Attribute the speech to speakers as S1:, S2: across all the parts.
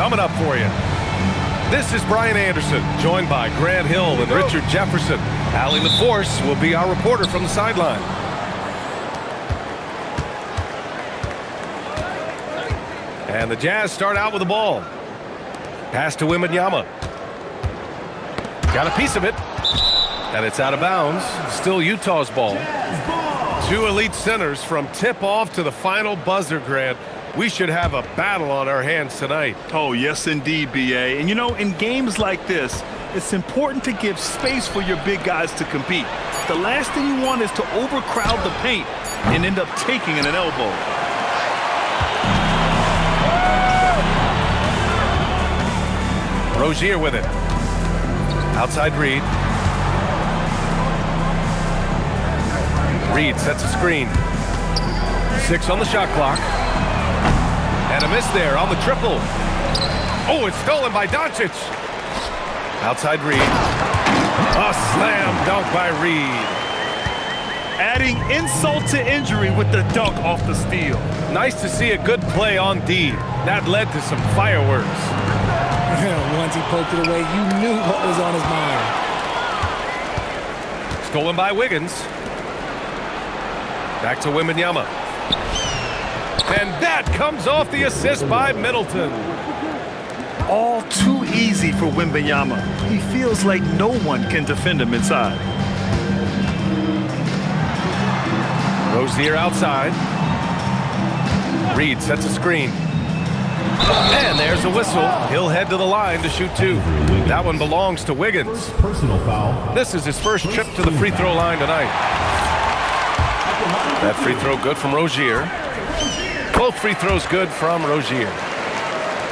S1: coming up for you. This is Brian Anderson, joined by Grant Hill and Richard Jefferson. Allie LaForce will be our reporter from the sideline. And the Jazz start out with the ball. Pass to Wembanyama. Got a piece of it. And it's out of bounds. Still Utah's ball. Two elite centers from tip-off to the final buzzer, Grant. We should have a battle on our hands tonight.
S2: Oh, yes, indeed, B.A. And, you know, in games like this, it's important to give space for your big guys to compete. The last thing you want is to overcrowd the paint and end up taking an elbow.
S1: Rozier with it. Outside Reed. Reed sets a screen. 6 on the shot clock. And a miss there on the triple. Oh, it's stolen by Doncic. Outside Reed. A slam dunk by Reed.
S2: Adding insult to injury with the dunk off the steal.
S1: Nice to see a good play on D. That led to some fireworks.
S3: Once he poked it away, you knew what was on his mind.
S1: Stolen by Wiggins. Back to Wembanyama. And that comes off the assist by Middleton.
S2: All too easy for Wembanyama. He feels like no one can defend him inside.
S1: Rozier outside. Reed sets a screen. And there's a whistle. He'll head to the line to shoot 2. That one belongs to Wiggins.
S4: Personal foul.
S1: This is his first trip to the free throw line tonight. That free throw good from Rozier. Both free throws good from Rozier.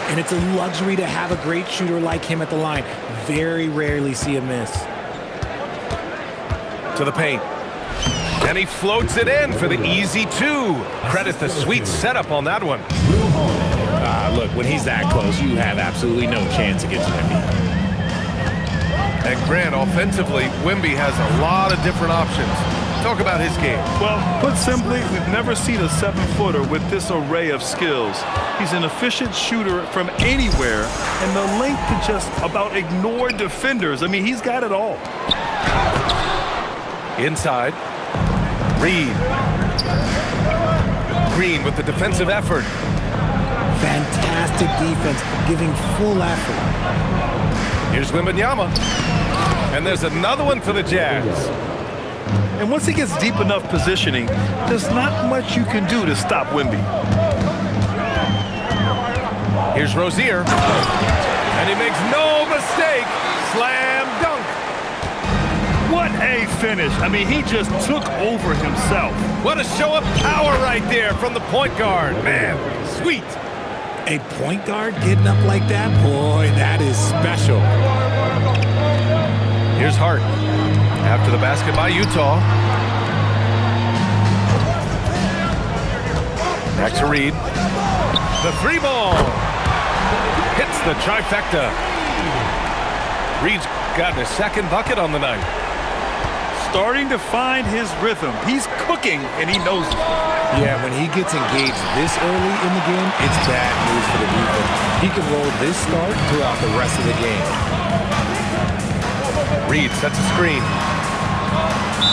S3: And it's a luxury to have a great shooter like him at the line. Very rarely see a miss.
S1: To the paint. And he floats it in for the easy 2. Credit the sweet setup on that one.
S3: Look, when he's that close, you have absolutely no chance against Wemby.
S1: And Grant, offensively, Wemby has a lot of different options. Talk about his game.
S2: Well, put simply, we've never seen a 7-footer with this array of skills. He's an efficient shooter from anywhere, and the length to just about ignore defenders. I mean, he's got it all.
S1: Inside. Reed. Green with the defensive effort.
S3: Fantastic defense, giving full effort.
S1: Here's Wembanyama. And there's another one for the Jazz.
S2: And once he gets deep enough positioning, there's not much you can do to stop Wemby.
S1: Here's Rozier. And he makes no mistake. Slam dunk.
S2: What a finish. I mean, he just took over himself.
S1: What a show of power right there from the point guard. Man, sweet.
S3: A point guard getting up like that? Boy, that is special.
S1: Here's Hart. After the basket by Utah. Back to Reed. The 3 ball. Hits the trifecta. Reed's gotten his second bucket on the night.
S2: Starting to find his rhythm. He's cooking, and he knows it.
S3: Yeah, when he gets engaged this early in the game, it's bad news for the defense. He can roll this start throughout the rest of the game.
S1: Reed sets a screen.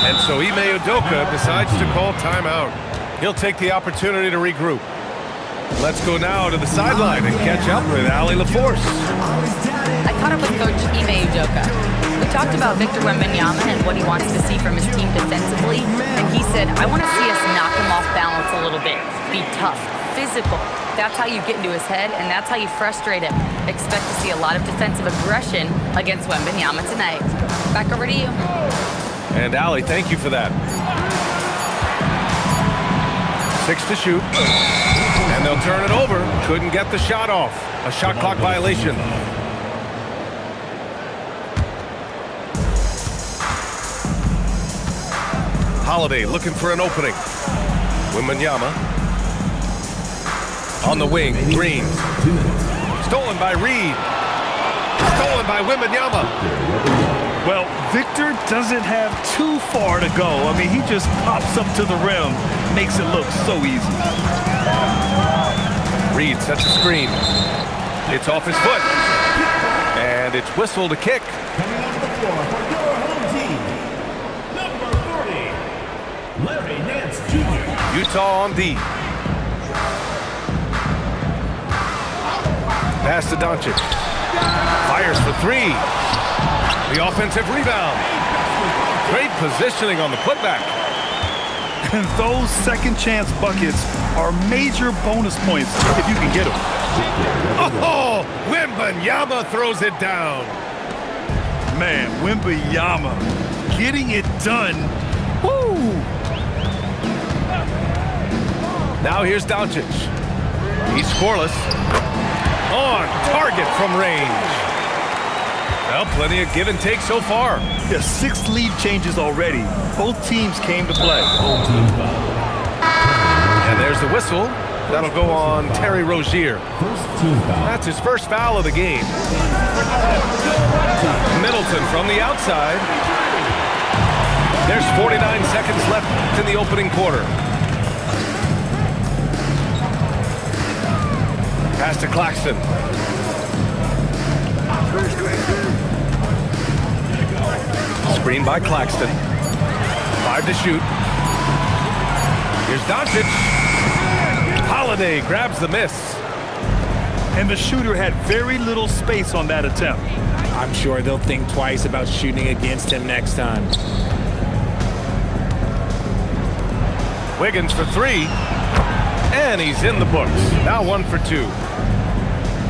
S1: And so Ime Udoka decides to call timeout. He'll take the opportunity to regroup. Let's go now to the sideline and catch up with Allie LaForce.
S5: I caught up with Coach Ime Udoka. We talked about Victor Wembanyama and what he wants to see from his team defensively, and he said, I want to see us knock him off balance a little bit, be tough, physical. That's how you get into his head, and that's how you frustrate him. Expect to see a lot of defensive aggression against Wembanyama tonight. Back over to you.
S1: And Allie, thank you for that. 6 to shoot. And they'll turn it over. Couldn't get the shot off. A shot clock violation. Holiday looking for an opening. Wembanyama. On the wing, Green. Stolen by Reed. Stolen by Wembanyama.
S2: Well, Victor doesn't have too far to go. I mean, he just pops up to the rim, makes it look so easy.
S1: Reed sets a screen. It's off his foot. And it's whistled to kick.
S4: Coming onto the floor for your home team, number 40, Larry Nance Jr.
S1: Utah on D. Pass to Doncic. Fires for three. The offensive rebound. Great positioning on the putback.
S2: And those second chance buckets are major bonus points if you can get them.
S1: Oh, Wembanyama throws it down.
S2: Man, Wembanyama getting it done. Woo!
S1: Now here's Doncic. He's scoreless. On target from range. Well, plenty of give and take so far.
S2: Yeah, 6 lead changes already. Both teams came to play.
S1: And there's the whistle. That'll go on Terry Rozier. That's his first foul of the game. Middleton from the outside. There's 49 seconds left in the opening quarter. Pass to Claxton. Screen by Claxton. 5 to shoot. Here's Doncic. Holiday grabs the miss.
S2: And the shooter had very little space on that attempt.
S3: I'm sure they'll think twice about shooting against him next time.
S1: Wiggins for 3. And he's in the books. Now 1 for 2.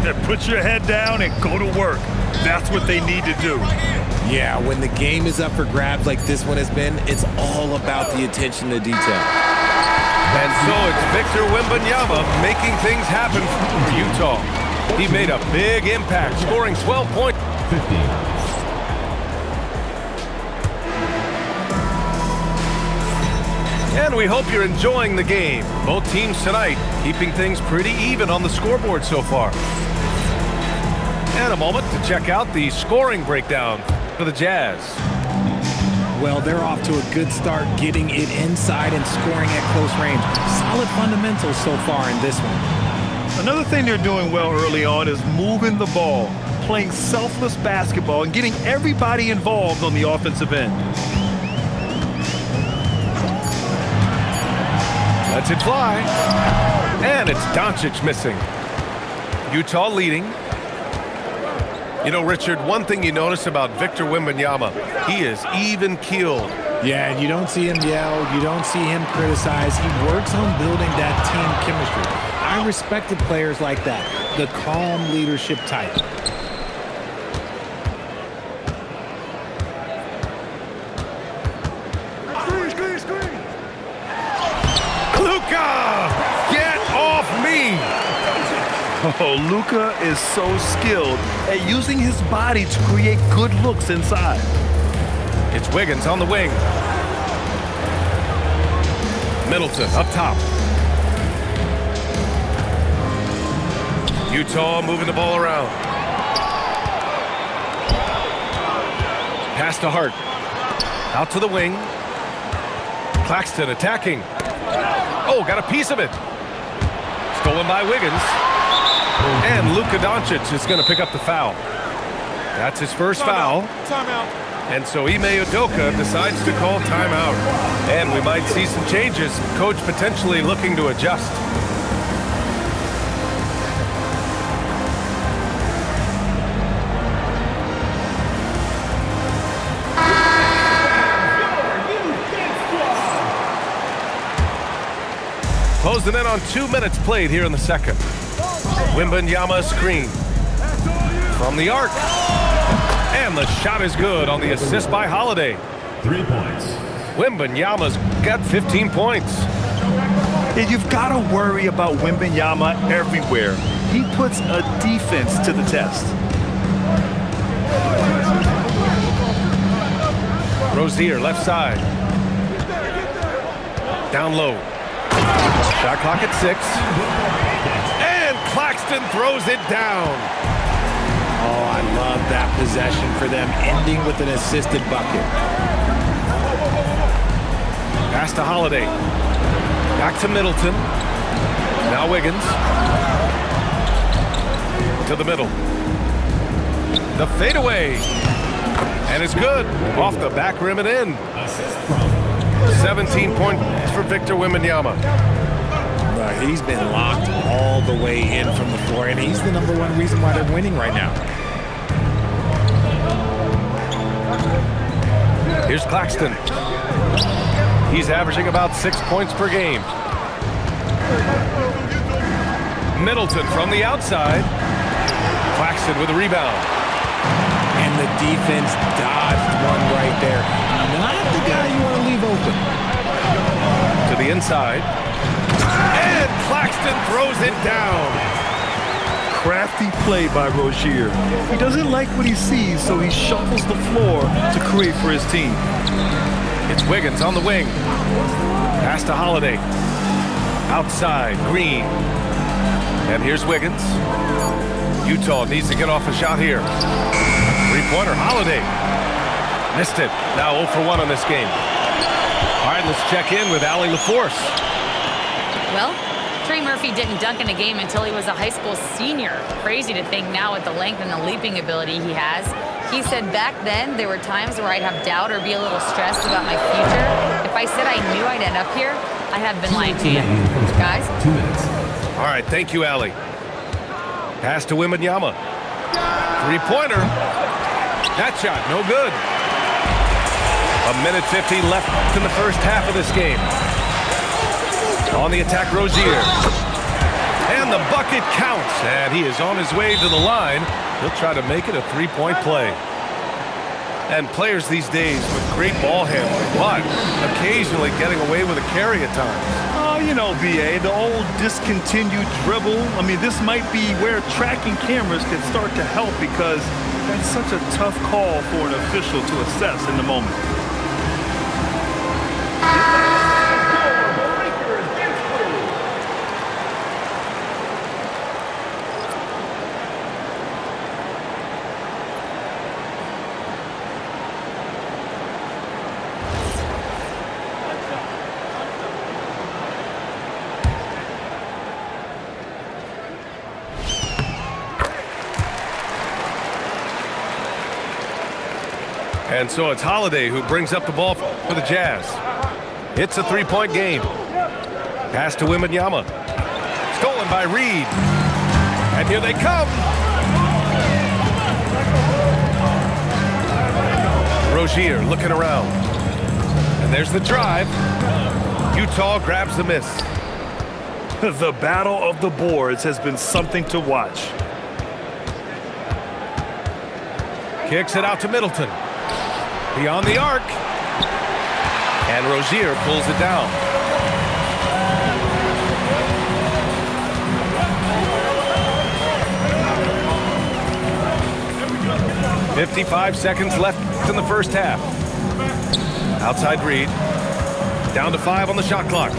S2: Then put your head down and go to work. That's what they need to do.
S3: Yeah, when the game is up for grabs like this one has been, it's all about the attention to detail.
S1: And so it's Victor Wembanyama making things happen for Utah. He made a big impact, scoring 12 points.
S4: 50.
S1: And we hope you're enjoying the game. Both teams tonight keeping things pretty even on the scoreboard so far. And a moment to check out the scoring breakdown for the Jazz.
S3: Well, they're off to a good start getting it inside and scoring at close range. Solid fundamentals so far in this one.
S2: Another thing they're doing well early on is moving the ball, playing selfless basketball, and getting everybody involved on the offensive end.
S1: Lets it fly. And it's Doncic missing. Utah leading. You know, Richard, one thing you notice about Victor Wembanyama, he is even-keeled.
S3: Yeah, and you don't see him yell. You don't see him criticize. He works on building that team chemistry. I respected players like that, the calm leadership type.
S1: Luka! Get off me!
S2: Oh, Luka is so skilled at using his body to create good looks inside.
S1: It's Wiggins on the wing. Middleton up top. Utah moving the ball around. Pass to Hart. Out to the wing. Claxton attacking. Oh, got a piece of it. Stolen by Wiggins. And Luka Doncic is going to pick up the foul. That's his first foul.
S2: Timeout.
S1: And so Ime Udoka decides to call timeout. And we might see some changes. Coach potentially looking to adjust. Closing in on 2 minutes played here in the second. Wembanyama screen from the arc. And the shot is good on the assist by Holiday.
S4: 3 points.
S1: Wembanyama's got 15 points.
S2: And you've got to worry about Wembanyama everywhere. He puts a defense to the test.
S1: Rozier left side. Down low. Shot clock at 6. And Claxton throws it down.
S3: Oh, I love that possession for them, ending with an assisted bucket.
S1: Pass to Holiday. Back to Middleton. Now Wiggins. to the middle. The fadeaway. And it's good. Off the back rim and in. 17 points for Victor Wembanyama.
S3: He's been locked all the way in from the floor, and he's the #1 reason why they're winning right now.
S1: Here's Claxton. He's averaging about 6 points per game. Middleton from the outside. Claxton with a rebound.
S3: And the defense dodged one right there. Not the guy you want to leave open.
S1: To the inside. And Claxton throws it down.
S2: Crafty play by Rozier. He doesn't like what he sees, so he shuffles the floor to create for his team.
S1: It's Wiggins on the wing. Pass to Holiday. Outside, Green. And here's Wiggins. Utah needs to get off a shot here. Three-pointer, Holiday. Missed it. Now 0 for 1 on this game. All right, let's check in with Allie LaForce.
S5: Well, Trey Murphy didn't dunk in a game until he was a high school senior. Crazy to think now with the length and the leaping ability he has. He said back then there were times where I'd have doubt or be a little stressed about my future. If I said I knew I'd end up here, I have been lying to you. Guys?
S4: 2 minutes.
S1: All right, thank you, Allie. Pass to Wembanyama. Three-pointer. That shot, no good. 1:15 left in the first half of this game. On the attack, Rozier. And the bucket counts. And he is on his way to the line. He'll try to make it a three-point play. And players these days with great ball handling, but occasionally getting away with a carry at times.
S2: Oh, you know, BA, the old discontinued dribble. I mean, this might be where tracking cameras can start to help because that's such a tough call for an official to assess in the moment.
S1: And so it's Holiday who brings up the ball for the Jazz. It's a three-point game. Pass to Wembanyama. Stolen by Reed. And here they come. Rozier looking around. And there's the drive. Utah grabs the miss.
S2: The battle of the boards has been something to watch.
S1: Kicks it out to Middleton. Beyond the arc. And Rozier pulls it down. .55 seconds left in the first half. Outside Reed. Down to 5 on the shot clock. A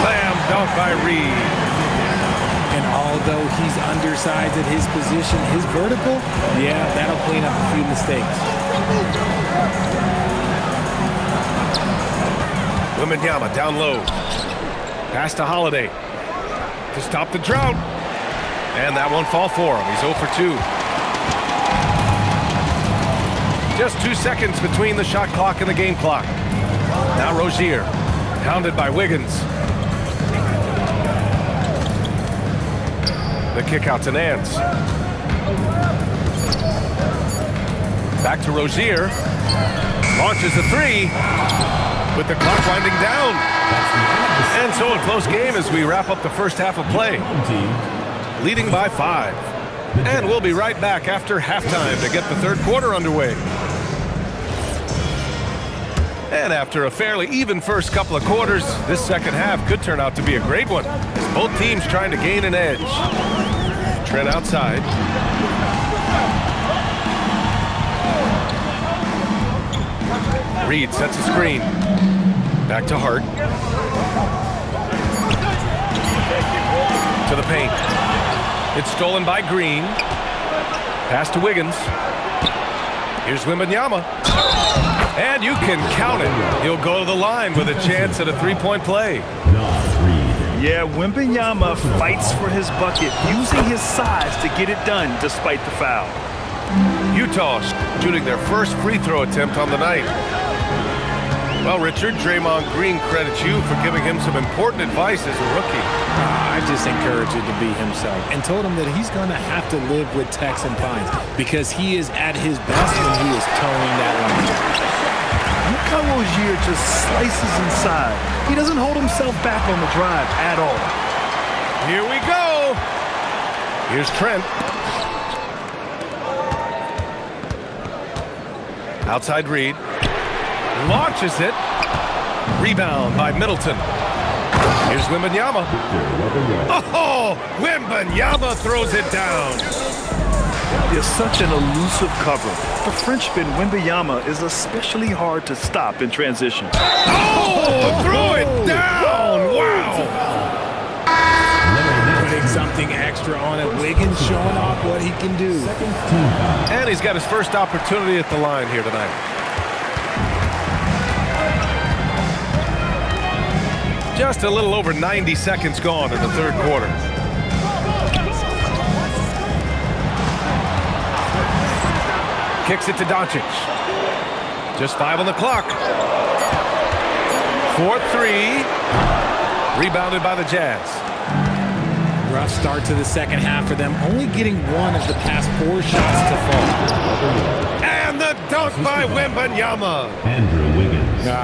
S1: slam dunk by Reed.
S3: And although he's undersized at his position, his vertical, yeah, that'll clean up a few mistakes.
S1: Wembanyama down low. Pass to Holiday to stop the drought. And that won't fall for him. He's 0 for 2. Just 2 seconds between the shot clock and the game clock. Now Rozier, hounded by Wiggins. The kick out to Nance. Back to Rozier. Launches a three with the clock winding down. And so a close game as we wrap up the first half of play. Leading by 5. And we'll be right back after halftime to get the third quarter underway. And after a fairly even first couple of quarters, this second half could turn out to be a great one. As both teams trying to gain an edge. Trent outside. Reed sets a screen. Back to Hart. To the paint. It's stolen by Green. Pass to Wiggins. Here's Wembanyama. And you can count it. He'll go to the line with a chance at a three-point play.
S4: Reed.
S2: Yeah, Wembanyama fights for his bucket, using his size to get it done despite the foul.
S1: Utah shooting their first free throw attempt on the night. Well, Richard, Draymond Green credits you for giving him some important advice as a rookie.
S3: I just encouraged him to be himself and told him that he's going to have to live with Tex and Fines because he is at his best when he is towing that line.
S2: Look how Rozier just slices inside. He doesn't hold himself back on the drive at all.
S1: Here we go. Here's Trent. Outside Reed. Launches it. Rebound by Middleton. Here's Wembanyama. Oh, Wembanyama throws it down.
S2: Is such an elusive cover. The Frenchman Wembanyama is especially hard to stop in transition.
S1: Oh, throw it down. Wow.
S3: Putting something extra on it. Wiggins showing off what he can do.
S1: And he's got his first opportunity at the line here tonight. Just a little over 90 seconds gone in the third quarter. Kicks it to Doncic. Just 5 on the clock. 4-3. Rebounded by the Jazz.
S3: Rough start to the second half for them, only getting one of the past 4 shots to fall.
S1: And the dunk by Wembanyama.
S4: Andrew Wiggins.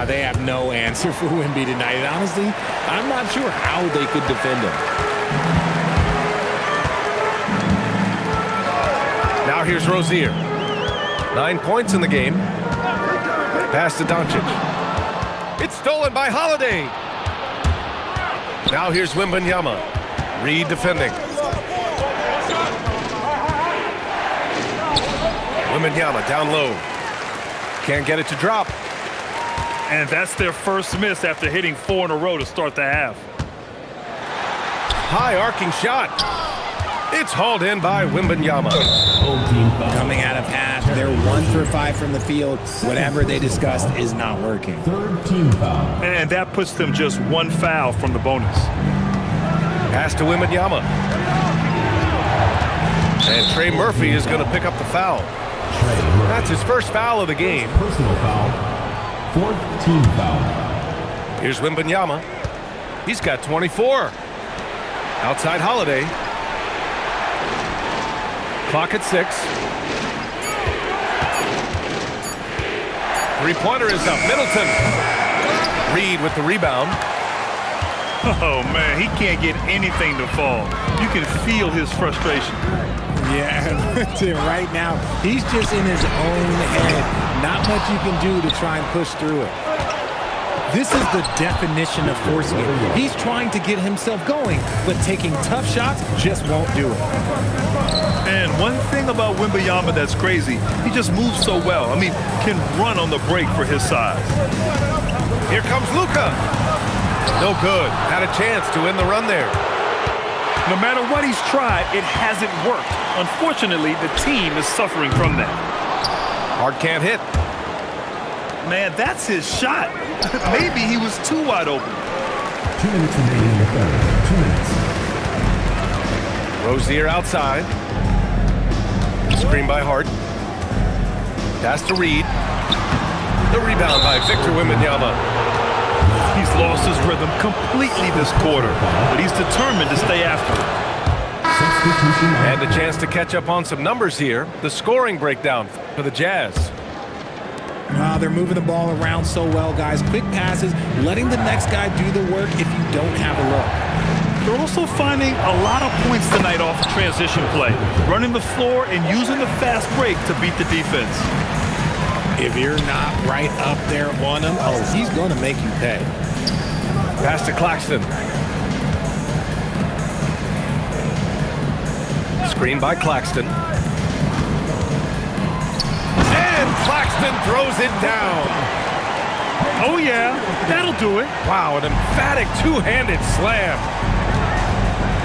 S3: They have no answer for Wemby tonight. And honestly, I'm not sure how they could defend him.
S1: Now here's Rozier. 9 points in the game. Pass to Doncic. It's stolen by Holiday. Now here's Wembanyama. Reed defending. Wembanyama down low. Can't get it to drop.
S2: And that's their first miss after hitting 4 in a row to start the half.
S1: High arcing shot. It's hauled in by Wembanyama.
S3: Coming out of half, they're 1 for 5 from the field. Whatever they discussed is not working.
S4: Third team foul.
S2: And that puts them just 1 foul from the bonus.
S1: Pass to Wembanyama. And Trey Murphy is going to pick up the foul. That's his first foul of the game.
S4: Personal foul. Fourth team foul.
S1: Here's Wembanyama. He's got 24. Outside Holiday. Clock at 6. Three-pointer is up. Middleton. Reed with the rebound.
S2: Oh, man, he can't get anything to fall. You can feel his frustration.
S3: Yeah, right now, he's just in his own head. Not much you can do to try and push through it. This is the definition of forcing it. He's trying to get himself going, but taking tough shots just won't do it.
S2: And one thing about Wembanyama that's crazy, he just moves so well. I mean, can run on the break for his size.
S1: Here comes Luka. No good. Had a chance to end the run there.
S2: No matter what he's tried, it hasn't worked. Unfortunately, the team is suffering from that.
S1: Hard can't hit.
S2: Man, that's his shot. Maybe he was too wide open.
S4: 2 minutes remaining in the third. 2 minutes.
S1: Rozier outside. Screen by Hart. Pass to Reed. The rebound by Victor Wembanyama.
S2: He's lost his rhythm completely this quarter, but he's determined to stay after it.
S1: And a chance to catch up on some numbers here. The scoring breakdown for the Jazz.
S3: They're moving the ball around so well, guys. Quick passes, letting the next guy do the work if you don't have a look.
S2: They're also finding a lot of points tonight off of transition play, running the floor and using the fast break to beat the defense.
S3: If you're not right up there on him, he's going to make you pay.
S1: Pass to Claxton. Screen by Claxton. And Claxton throws it down.
S2: Oh, yeah, that'll do it.
S1: Wow, an emphatic two-handed slam.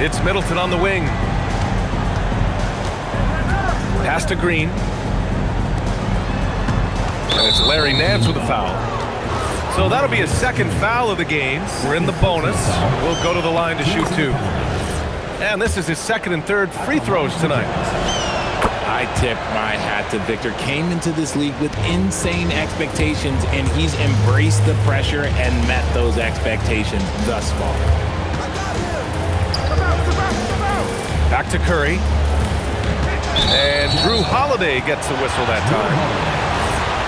S1: It's Middleton on the wing. Pass to Green. And it's Larry Nance with a foul. So that'll be a second foul of the game. We're in the bonus. We'll go to the line to shoot 2. And this is his second and third free throws tonight.
S3: I tip my hat to Victor. Came into this league with insane expectations, and he's embraced the pressure and met those expectations thus far.
S1: Back to Curry. And Drew Holiday gets the whistle that time.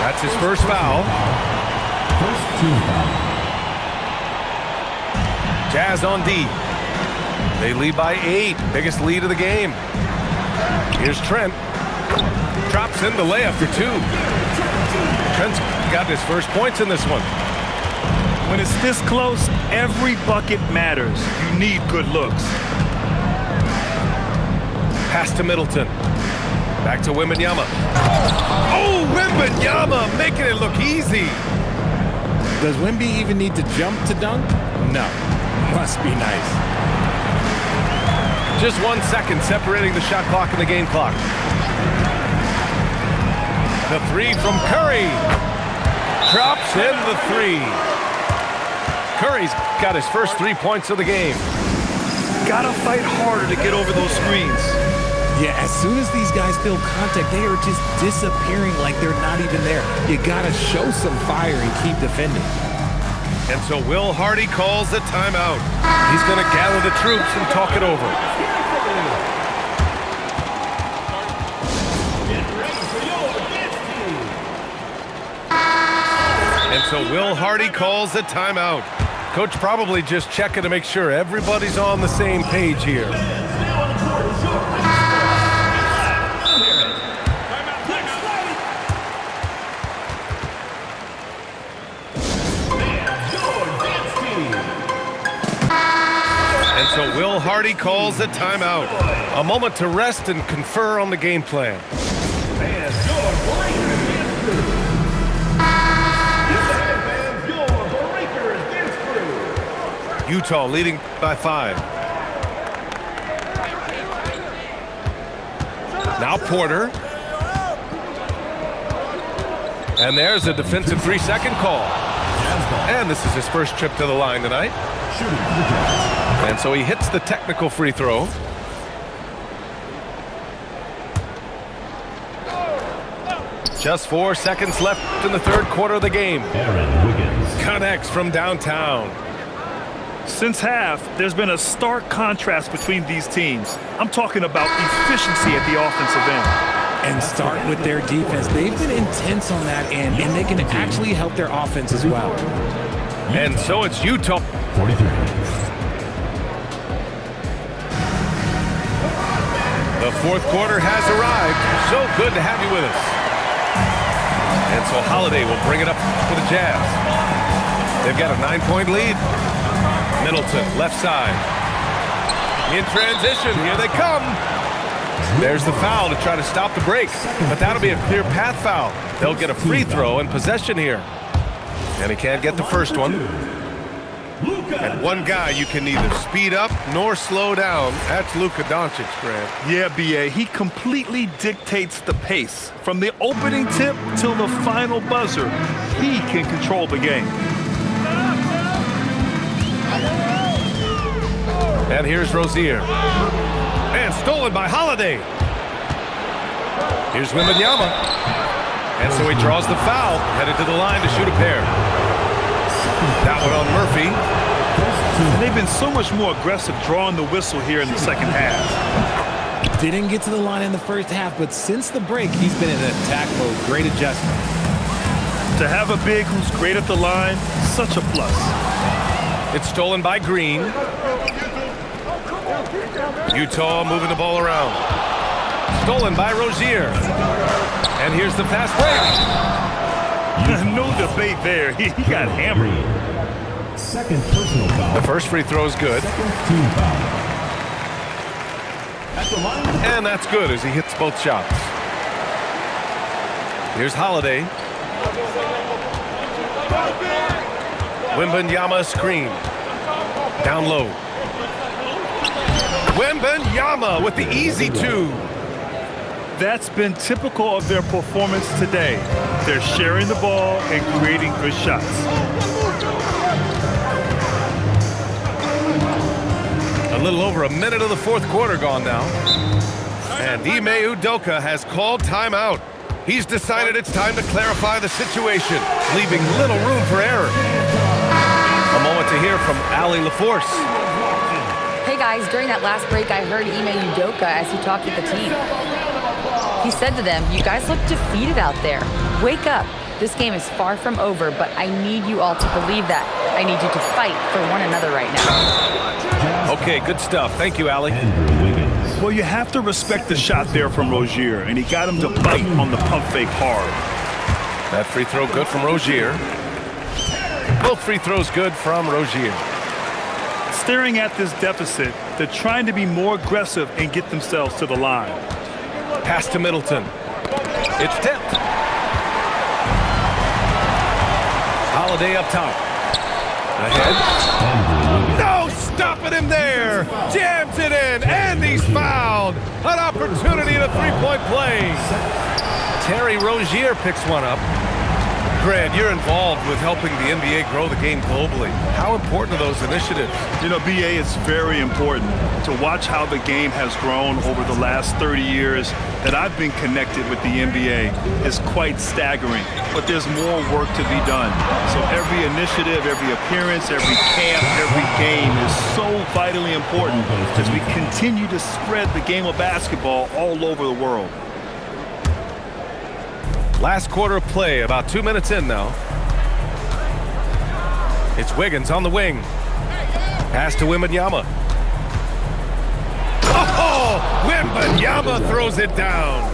S1: That's his first foul.
S4: First team foul.
S1: Jazz on D. They lead by 8. Biggest lead of the game. Here's Trent. Drops in the layup for 2. Trent's got his first points in this one.
S2: When it's this close, every bucket matters. You need good looks.
S1: Pass to Middleton. Back to Wembanyama. Oh, Wembanyama making it look easy.
S3: Does Wemby even need to jump to dunk? No. Must be nice.
S1: Just 1 second separating the shot clock and the game clock. The 3 from Curry. Drops in the 3. Curry's got his first 3 points of the game.
S2: Gotta fight harder to get over those screens.
S3: Yeah, as soon as these guys feel contact, they are just disappearing like they're not even there. You gotta show some fire and keep defending.
S1: And so Will Hardy calls the timeout. He's going to gather the troops and talk it over. And so Will Hardy calls the timeout. Coach probably just checking to make sure everybody's on the same page here. And so Will Hardy calls the timeout. A moment to rest and confer on the game plan. Utah leading by 5. Now Porter. And there's a defensive 3-second call. And this is his first trip to the line tonight. And so he hits the technical free throw. Just 4 seconds left in the third quarter of the game.
S4: Aaron Wiggins.
S1: Connects from downtown.
S2: Since half, there's been a stark contrast between these teams. I'm talking about efficiency at the offensive end.
S3: And start with their defense. They've been intense on that end, and they can actually help their offense as well.
S1: And so it's Utah.
S4: 43.
S1: The fourth quarter has arrived. So good to have you with us. And so Holiday will bring it up for the Jazz. They've got a 9-point lead. Middleton, left side. In transition, here they come. There's the foul to try to stop the break. But that'll be a clear path foul. They'll get a free throw and possession here. And he can't get the first one. And one guy you can neither speed up nor slow down. That's Luka Doncic, Grant.
S2: Yeah, B.A., he completely dictates the pace. From the opening tip till the final buzzer, he can control the game.
S1: And here's Rozier. And stolen by Holiday. Here's Wembanyama. And so he draws the foul, headed to the line to shoot a pair. That one on Murphy.
S2: And they've been so much more aggressive drawing the whistle here in the second half.
S3: Didn't get to the line in the first half, but since the break, he's been in attack mode. Great adjustment.
S2: To have a big who's great at the line, such a plus.
S1: It's stolen by Green. Utah moving the ball around. Stolen by Rozier. And here's the fast break.
S2: No debate there. He got hammered.
S4: Second personal foul.
S1: The first free throw is good.
S4: Second team foul. At the line.
S1: And that's good as he hits both shots. Here's Holiday. Wembanyama screen. Down low. Wembanyama with the easy 2.
S2: That's been typical of their performance today. They're sharing the ball and creating good shots.
S1: A little over a minute of the fourth quarter gone now. And Ime Udoka has called timeout. He's decided it's time to clarify the situation, leaving little room for error. A moment to hear from Allie LaForce.
S5: Hey guys, during that last break, I heard Ime Udoka as he talked with the team. He said to them, "You guys look defeated out there. Wake up. This game is far from over, but I need you all to believe that. I need you to fight for one another right now."
S1: Okay, good stuff. Thank you, Allie.
S2: Well, you have to respect the shot there from Rozier, and he got him to bite on the pump fake hard.
S1: That free throw good from Rozier. Both free throws good from Rozier.
S2: Staring at this deficit, they're trying to be more aggressive and get themselves to the line.
S1: Pass to Middleton. It's tipped. Holiday up top. Ahead. No stopping him there. Jams it in, and he's fouled. An opportunity in a three-point play. Terry Rozier picks one up. Grant, you're involved with helping the NBA grow the game globally. How important are those initiatives?
S2: You know, BA, it's very important to watch how the game has grown over the last 30 years that I've been connected with the NBA. Is quite staggering, but there's more work to be done. So every initiative, every appearance, every camp, every game is so vitally important as we continue to spread the game of basketball all over the world.
S1: Last quarter of play, about 2 minutes in now. It's Wiggins on the wing. Pass to Wembanyama. Oh, Wembanyama throws it down.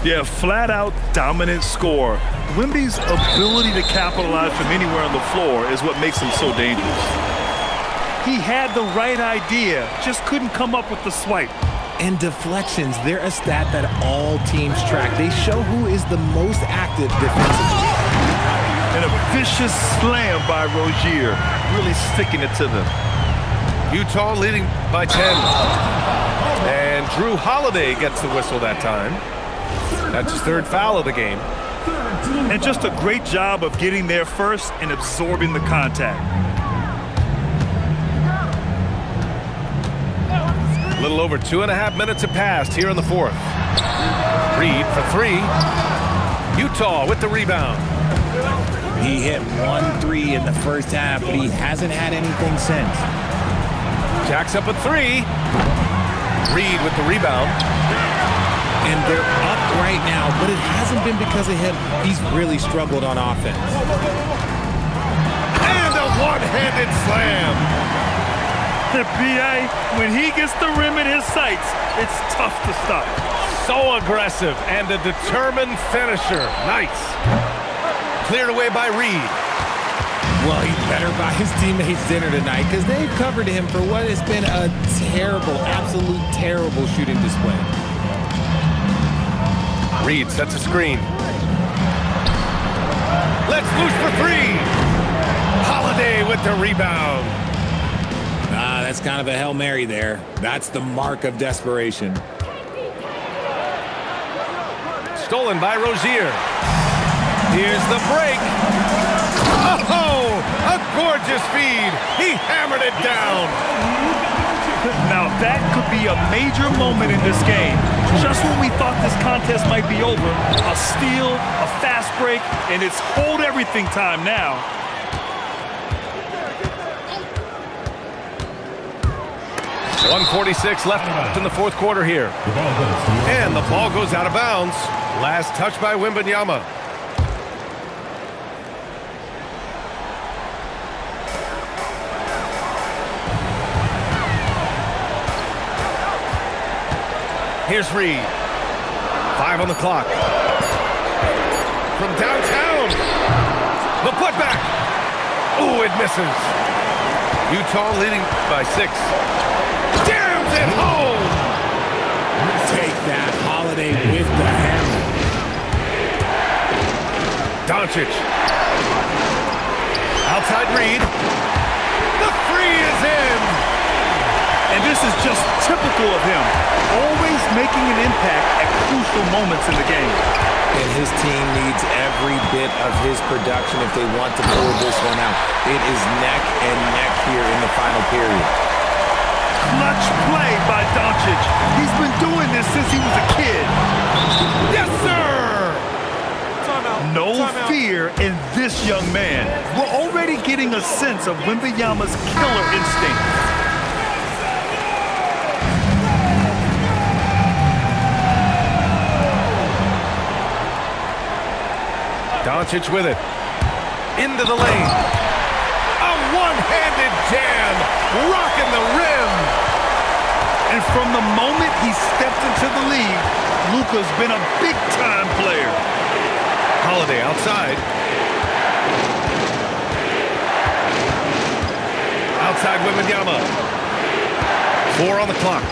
S2: Yeah, flat-out dominant score. Wemby's ability to capitalize from anywhere on the floor is what makes him so dangerous. He had the right idea, just couldn't come up with the swipe.
S3: And deflections, they're a stat that all teams track. They show who is the most active defensively.
S2: And a vicious slam by Rozier, really sticking it to them.
S1: Utah leading by 10. And Drew Holiday gets the whistle that time. That's his third foul of the game.
S2: And just a great job of getting there first and absorbing the contact.
S1: A little over 2.5 minutes have passed here in the fourth. Reed for three. Utah with the rebound.
S3: He hit 1-3 in the first half, but he hasn't had anything since.
S1: Jacks up a three. Reed with the rebound.
S3: And they're up right now, but it hasn't been because of him. He's really struggled on offense.
S1: And a one-handed slam.
S2: BA, when he gets the rim in his sights, it's tough to stop.
S1: So aggressive and a determined finisher. Nice. Cleared away by Reed.
S3: Well, he better buy his teammates dinner tonight because they've covered him for what has been a terrible, absolute terrible shooting display.
S1: Reed sets a screen. Let's loose for three. Holiday with the rebound.
S3: That's kind of a Hail Mary there. That's the mark of desperation.
S1: Stolen by Rozier. Here's the break. Oh, a gorgeous feed. He hammered it down.
S2: Now that could be a major moment in this game. Just when we thought this contest might be over, a steal, a fast break, and it's hold everything time now.
S1: 1:46 left in the fourth quarter here. And the ball goes out of bounds. Last touch by Wembanyama. Here's Reed. 5 on the clock. From downtown. The putback. Oh, it misses. Utah leading by 6. Jams it home.
S3: Take that. Holiday with the hammer.
S1: Doncic. Outside Reed. The three is in.
S2: And this is just typical of him. Always making an impact at crucial moments in the game.
S3: And his team needs every bit of his production if they want to pull this one out. It is neck and neck here in the final period.
S2: Clutch play by Doncic. He's been doing this since he was a kid.
S1: Yes, sir!
S2: No fear in this young man. We're already getting a sense of Wembanyama's killer instinct.
S1: Doncic with it. Into the lane. A one-handed jam. Rocking the rim.
S2: And from the moment he stepped into the league, Luka's been a big-time player.
S1: Holiday outside. Outside Wembanyama. 4 on the clock.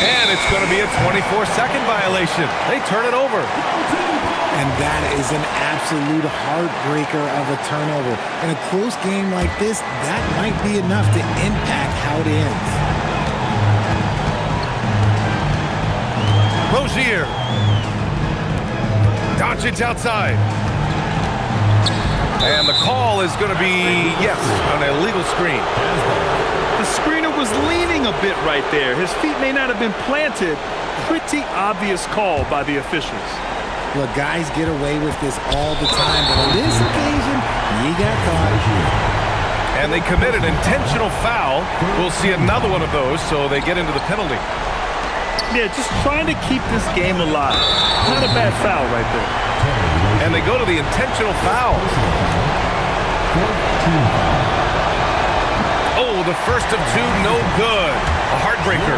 S1: And it's going to be a 24-second violation. They turn it over.
S3: And that is an absolute heartbreaker of a turnover. In a close game like this, that might be enough to impact how it ends.
S1: Rozier. Doncic outside. And the call is going to be, yes, an illegal screen.
S2: The screener was leaning a bit right there. His feet may not have been planted. Pretty obvious call by the officials.
S3: Look, guys get away with this all the time, but on this occasion, he got caught.
S1: And they committed intentional foul. We'll see another one of those, so they get into the penalty.
S2: Yeah, just trying to keep this game alive. Not a bad foul right there.
S1: And they go to the intentional foul. Oh, the first of 2, no good. A heartbreaker.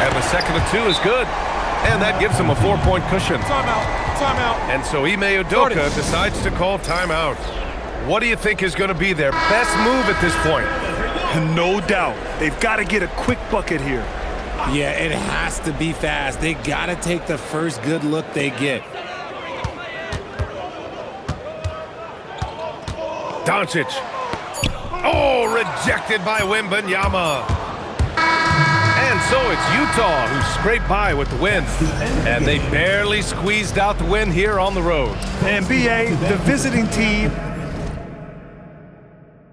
S1: And the second of 2 is good. And that gives them a 4-point cushion.
S4: Timeout.
S1: And so Ime Udoka decides to call timeout. What do you think is going to be their best move at this point?
S2: No doubt. They've got to get a quick bucket here.
S3: Yeah, it has to be fast. They got to take the first good look they get.
S1: Doncic. Oh, rejected by Wembanyama. And so it's Utah who scraped by with the win. And they barely squeezed out the win here on the road.
S2: And B.A., the visiting team